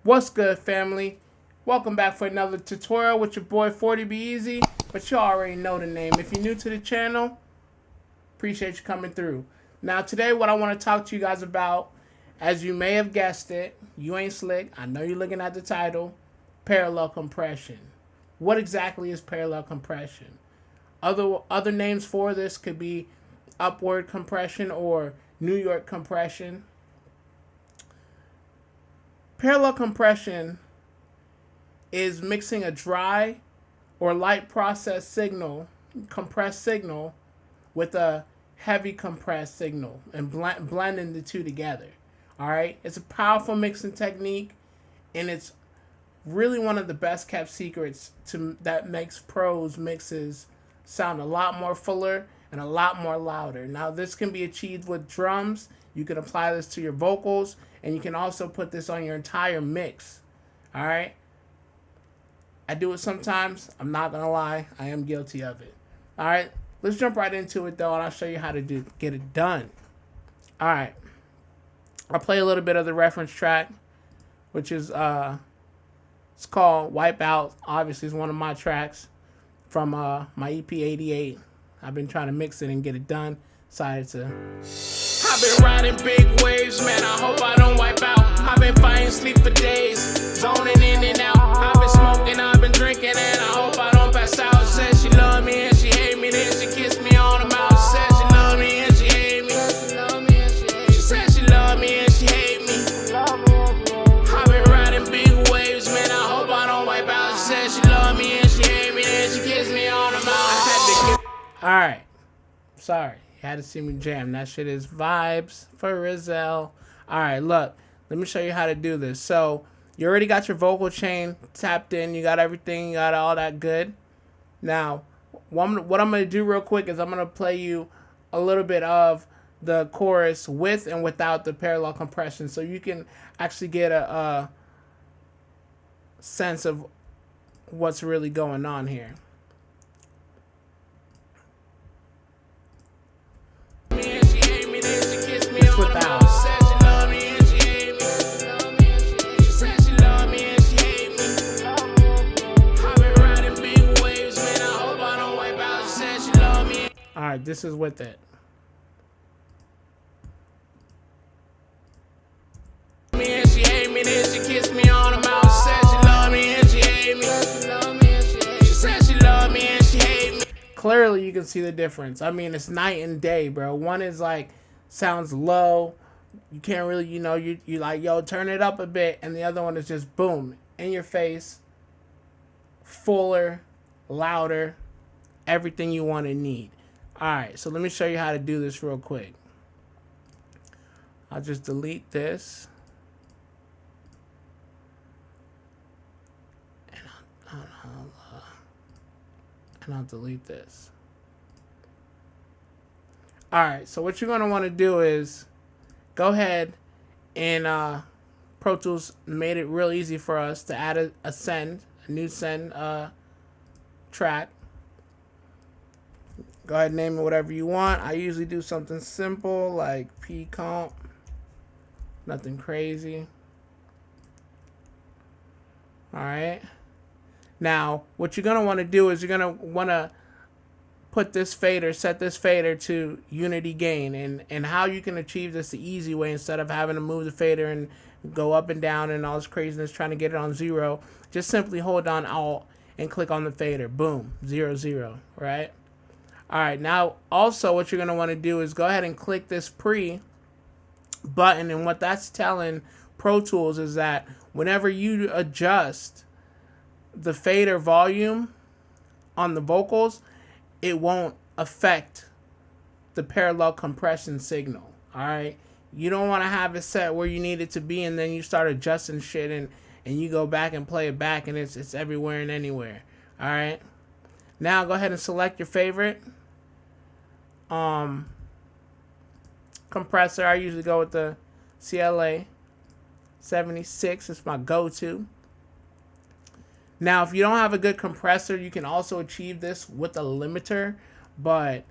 What's good, family? Welcome back for another tutorial with your boy 40Be Easy, but you already know the name. If you're new to the channel, appreciate you coming through. Now today what I want to talk to you guys about, as you may have guessed it, you ain't slick, I know you're looking at the title, parallel compression. What exactly is parallel compression? Other names for this could be upward compression or New York compression. Parallel compression is mixing a dry or light process signal, compressed signal, with a heavy compressed signal and blending the two together. All right, it's a powerful mixing technique, and it's really one of the best kept secrets that makes pros mixes sound a lot more fuller and a lot more louder. Now, this can be achieved with drums. You can apply this to your vocals, and you can also put this on your entire mix. All right. I do it sometimes. I'm not gonna lie. I am guilty of it. All right. Let's jump right into it though, and I'll show you how to get it done. All right. I'll play a little bit of the reference track, which is it's called Wipeout. Obviously, it's one of my tracks from my EP 88. I've been trying to mix it and get it done. Decided to. I've been riding big waves, man. I hope I don't wipe out. I've been fighting sleep for days, zoning in and out. I've been smoking, I've been drinking, and I hope I don't pass out. Said she love me and she hate me, then she kissed me on the mouth. Said she love me and she hate me. She said she love me and she hate me. I've been riding big waves, man. I hope I don't wipe out. She said she love me and she hate me, then she kissed me on the mouth. All right, sorry. Had to see me jam. That shit is vibes for Rizal. Alright, look. Let me show you how to do this. So, you already got your vocal chain tapped in. You got everything. You got all that good. Now, what I'm going to do real quick is I'm going to play you a little bit of the chorus with and without the parallel compression, so you can actually get a sense of what's really going on here. Without. Alright, this is with it. Clearly you can see the difference. I mean, it's night and day, bro. One is like sounds low, you can't really, you like, yo, turn it up a bit, and the other one is just boom, in your face, fuller, louder, everything you want and need. Alright, so let me show you how to do this real quick. I'll just delete this. And I'll delete this. Alright, so what you're going to want to do is go ahead and Pro Tools made it real easy for us to add a new send track. Go ahead and name it whatever you want. I usually do something simple like P comp. Nothing crazy. Alright. Now, what you're going to want to do is you're going to want to put this fader, set this fader to unity gain. And how you can achieve this the easy way, instead of having to move the fader and go up and down and all this craziness trying to get it on 0, just simply hold down Alt and click on the fader. Boom, 0, 0, right? Alright, now also what you're going to want to do is go ahead and click this pre button, and what that's telling Pro Tools is that whenever you adjust the fader volume on the vocals, it won't affect the parallel compression signal. Alright, you don't want to have it set where you need it to be, and then you start adjusting shit and you go back and play it back, and it's everywhere and anywhere. Alright, now go ahead and select your favorite compressor. I usually go with the CLA 76. It's my go-to. Now, if you don't have a good compressor, you can also achieve this with a limiter, but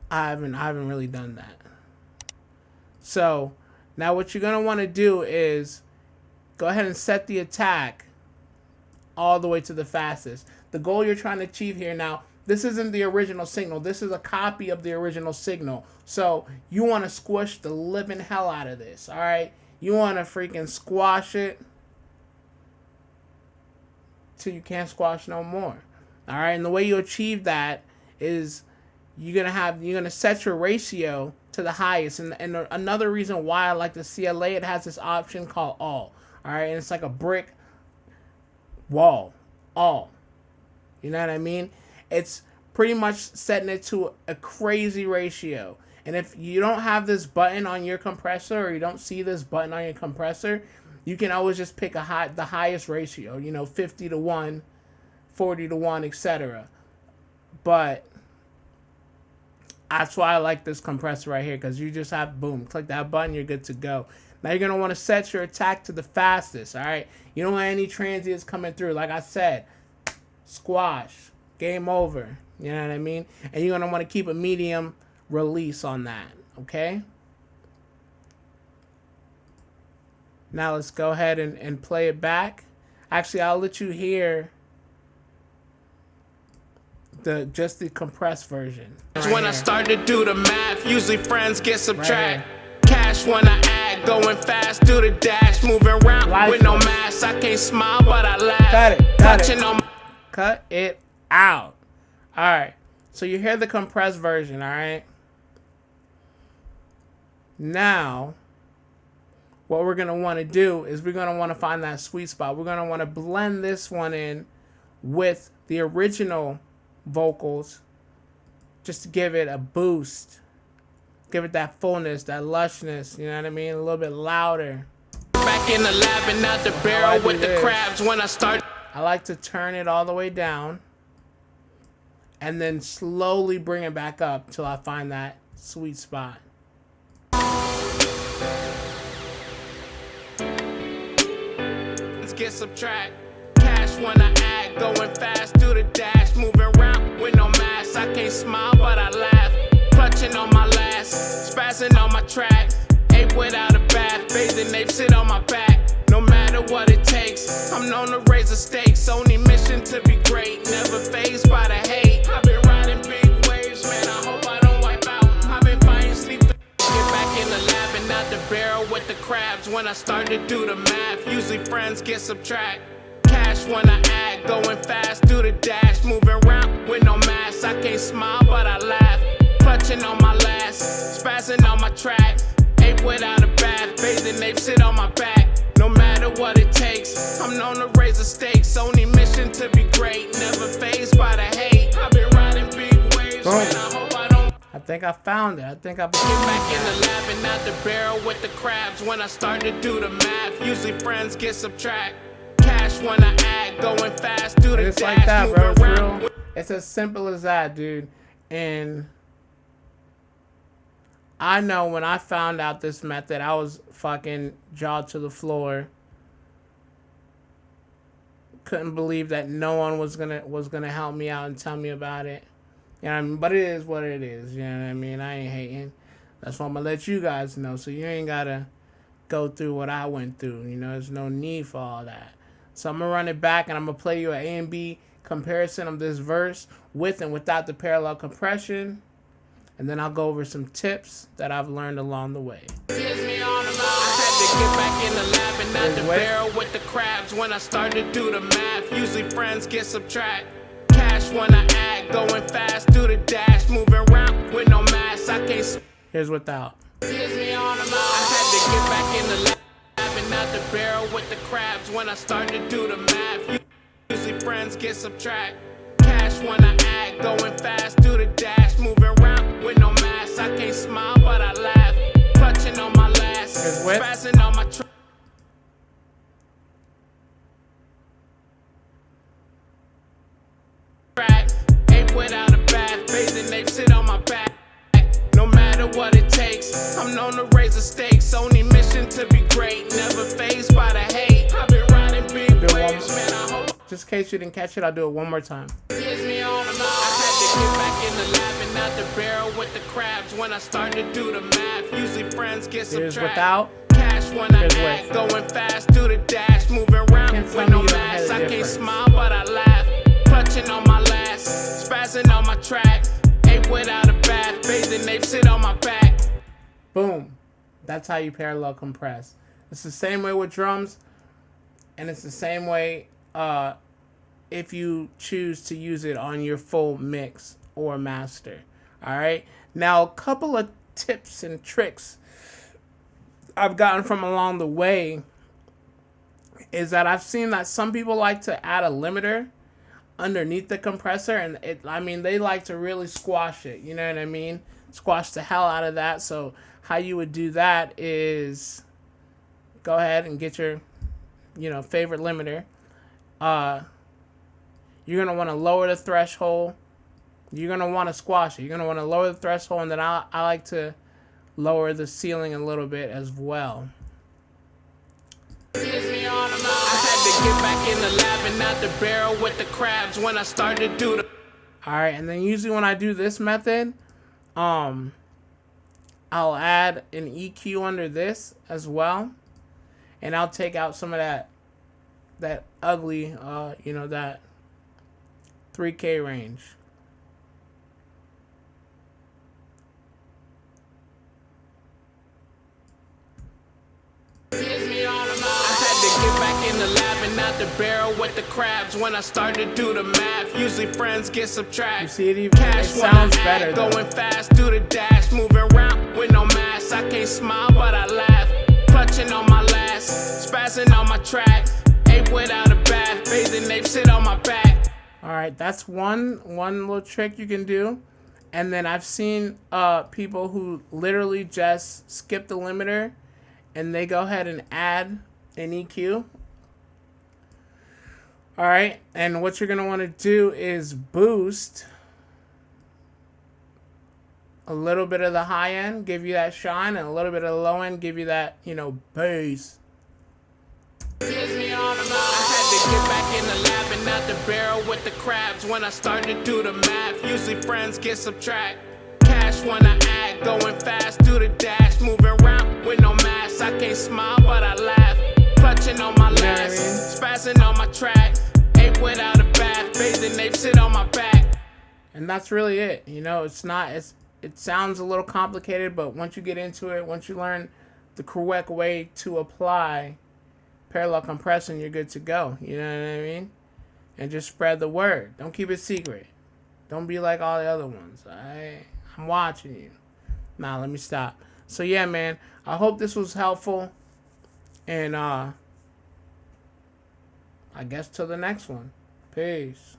I haven't really done that. So now what you're going to want to do is go ahead and set the attack all the way to the fastest. The goal you're trying to achieve here now, this isn't the original signal. This is a copy of the original signal. So you want to squish the living hell out of this, all right? You want to freaking squash it till you can't squash no more, all right? And the way you achieve that is you're gonna set your ratio to the highest. And another reason why I like the CLA, it has this option called all right? And it's like a brick wall, all. You know what I mean? It's pretty much setting it to a crazy ratio. And if you don't have this button on your compressor, or you don't see this button on your compressor, you can always just pick the highest ratio, 50 to 1, 40 to 1, etc. But that's why I like this compressor right here, because you just have, boom, click that button, you're good to go. Now you're going to want to set your attack to the fastest, all right? You don't want any transients coming through. Like I said, squash, game over, you know what I mean? And you're going to want to keep a medium release on that, okay? Now let's go ahead and play it back. Actually, I'll let you hear just the compressed version. Right when here. I start to do the math, usually friends get subtract. Cash when I add, going fast, do the dash, moving around with no mask. I can't smile, but I laugh. Cut it out. All right. So you hear the compressed version, all right? Now, what we're going to want to do is we're going to want to find that sweet spot. We're going to want to blend this one in with the original vocals just to give it a boost. Give it that fullness, that lushness, you know what I mean? A little bit louder. Back in the lab and out the barrel with the crabs when I start. I like to turn it all the way down and then slowly bring it back up till I find that sweet spot. Let's get subtract. Cash when I add, going fast, do the dash, moving around with no mask. I can't smile, but I laugh. Clutching on my last, spazzing on my track. Ape without a bath, bathing ape sit on my back. No matter what it takes, I'm known to raise the stakes. Only mission to be great, never fazed by the hate. I've been riding big waves, man, I hope I don't wipe out. I've been fighting sleep. Get back in the lab and out the barrel with the crabs. When I start to do the math, usually friends get subtract. Cash when I add, going fast, do the dash, moving around with no mask. I can't smile, but I laugh. Clutching on my last, spazzing on my track. Ape without a bath, bathing ape sit on my back. No matter what it takes, I'm known to raise the stakes. Only mission to be great, never fazed by the hate. I've been riding big waves, man, I hope I don't. I think I found it. I think I get back in the lab and out the barrel with the crabs. When I start to do the math, usually friends get subtract. Cash when I add, going fast, do the it's dash, like that, bro. It's around. real. It's as simple as that, dude. And I know when I found out this method, I was fucking jaw to the floor. Couldn't believe that no one was gonna help me out and tell me about it. You know what I mean? But it is what it is. You know what I mean? I ain't hating. That's why I'm gonna let you guys know, so you ain't gotta go through what I went through. You know, there's no need for all that. So I'm gonna run it back and I'm gonna play you an A and B comparison of this verse with and without the parallel compression. And then I'll go over some tips that I've learned along the way. I had to get back in the lab and out the barrel with the crabs. When I start to do the math, usually friends get subtract. Cash when I add, going fast, do the dash, moving around with no mask. I can't. Here's without. I had to get back in the lab and out the barrel with the crabs. When I start to do the math, usually friends get subtract. Cash when I add, going fast, do the dash, moving around with no mask. I can't smile, but I laugh. Clutching on my last, spazzing on my track. Ape without a bath, bathing ape sit on my back. No matter what it takes, I'm known to raise the stakes. Only mission to be great, never fazed by the hate. I've been riding big waves, man, I hope. Just in case you didn't catch it, I'll do it one more time. I had to get back in the lab and out the barrel with the crabs. When I start to do the math, usually friends get subtract. Here's without. Cash when I add, going fast, do the dash. That's how you parallel compress. It's the same way with drums, and it's the same way if you choose to use it on your full mix or master. All right. Now, a couple of tips and tricks I've gotten from along the way is that I've seen that some people like to add a limiter underneath the compressor, and they like to really squash it. You know what I mean? Squash the hell out of that. So how you would do that is go ahead and get your, favorite limiter. You're gonna want to lower the threshold. You're gonna want to squash it. You're gonna want to lower the threshold, and then I like to lower the ceiling a little bit as well. I had to get back in the lab and not the barrel with the crabs when I started to do the. All right, and then usually when I do this method, I'll add an EQ under this as well, and I'll take out some of that ugly, that 3K range. Get back in the lab and not the barrel with the crabs when I start to do the math. Usually friends get subtract. You see it even? Cash It sounds better act, though. going fast, do the dash, moving around with no mask. I can't smile, but I laugh. Clutching on my last, spazzing on my track. Ape without a bath, bathing ape sit on my back. All right, that's one little trick you can do. And then I've seen people who literally just skip the limiter and they go ahead and add an EQ. All right, and what you're gonna want to do is boost a little bit of the high end, give you that shine, and a little bit of the low end, give you that, bass. I had to get back in the lab and not the barrel with the crabs when I started to do the math. Usually friends get subtract. Cash when I act, going fast, do the dash, moving around with no mask. I can't smile, but I laugh. Clutching on my last, spazzing on my track. Ape without a bath, bathing ape sit on my back. And that's really it. It sounds a little complicated, but once you get into it, once you learn the correct way to apply parallel compression, you're good to go. You know what I mean? And just spread the word. Don't keep it secret. Don't be like all the other ones. I'm watching you. Nah, let me stop. So yeah, man, I hope this was helpful. And I guess till the next one. Peace.